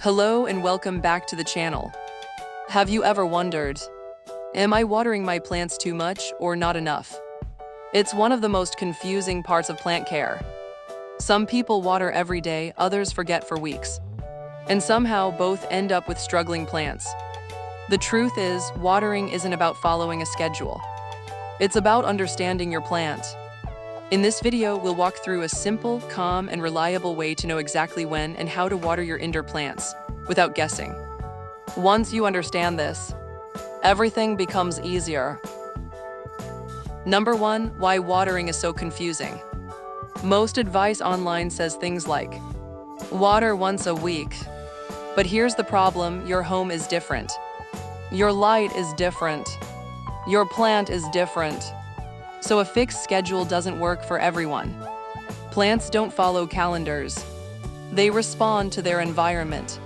Hello and welcome back to the channel. Have you ever wondered, am I watering my plants too much or not enough? It's one of the most confusing parts of plant care. Some people water every day, others forget for weeks. And somehow both end up with struggling plants. The truth is, watering isn't about following a schedule. It's about understanding your plant. In this video, we'll walk through a simple, calm, and reliable way to know exactly when and how to water your indoor plants without guessing. Once you understand this, everything becomes easier. Number 1, why watering is so confusing. Most advice online says things like, water once a week. But here's the problem, your home is different. Your light is different. Your plant is different. So a fixed schedule doesn't work for everyone. Plants don't follow calendars. They respond to their environment.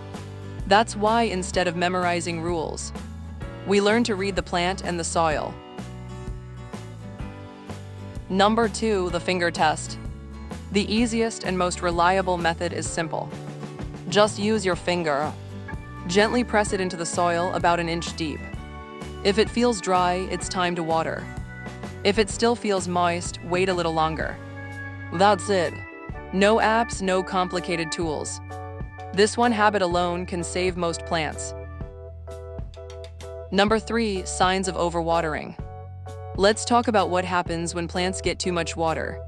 That's why instead of memorizing rules, we learn to read the plant and the soil. Number 2, the finger test. The easiest and most reliable method is simple. Just use your finger. Gently press it into the soil about an inch deep. If it feels dry, it's time to water. If it still feels moist, wait a little longer. That's it. No apps, no complicated tools. This one habit alone can save most plants. Number 3, signs of overwatering. Let's talk about what happens when plants get too much water.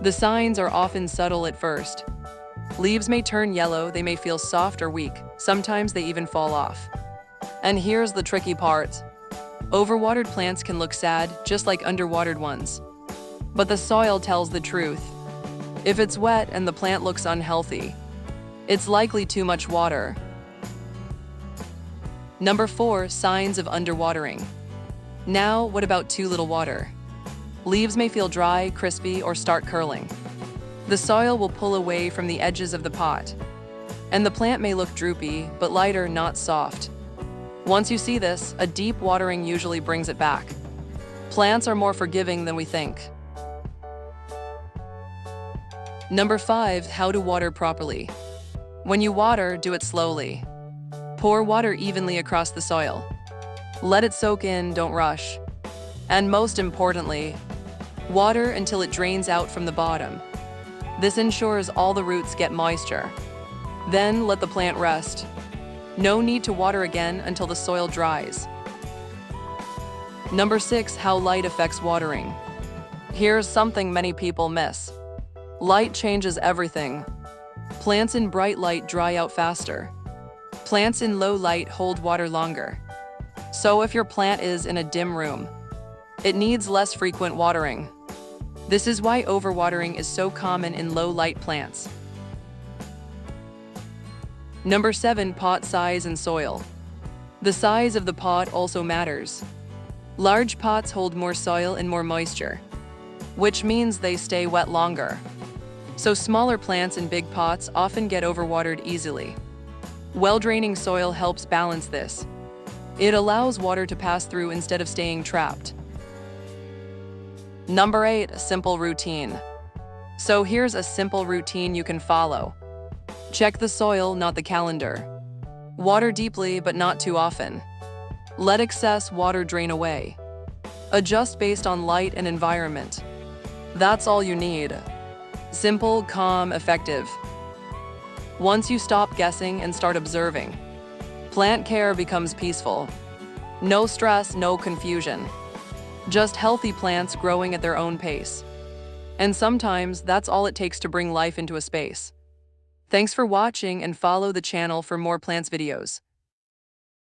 The signs are often subtle at first. Leaves may turn yellow, they may feel soft or weak, sometimes they even fall off. And here's the tricky part. Overwatered plants can look sad, just like underwatered ones. But the soil tells the truth. If it's wet and the plant looks unhealthy, it's likely too much water. Number 4, signs of underwatering. Now, what about too little water? Leaves may feel dry, crispy, or start curling. The soil will pull away from the edges of the pot. And the plant may look droopy, but lighter, not soft. Once you see this, a deep watering usually brings it back. Plants are more forgiving than we think. Number 5, how to water properly. When you water, do it slowly. Pour water evenly across the soil. Let it soak in, don't rush. And most importantly, water until it drains out from the bottom. This ensures all the roots get moisture. Then let the plant rest. No need to water again until the soil dries. Number 6, how light affects watering. Here's something many people miss. Light changes everything. Plants in bright light dry out faster. Plants in low light hold water longer. So if your plant is in a dim room, it needs less frequent watering. This is why overwatering is so common in low light plants. Number 7, pot size and soil. The size of the pot also matters. Large pots hold more soil and more moisture, which means they stay wet longer. So smaller plants in big pots often get overwatered easily. Well-draining soil helps balance this. It allows water to pass through instead of staying trapped. Number 8, a simple routine. So here's a simple routine you can follow. Check the soil, not the calendar. Water deeply, but not too often. Let excess water drain away. Adjust based on light and environment. That's all you need. Simple, calm, effective. Once you stop guessing and start observing, plant care becomes peaceful. No stress, no confusion. Just healthy plants growing at their own pace. And sometimes that's all it takes to bring life into a space. Thanks for watching and follow the channel for more plants videos.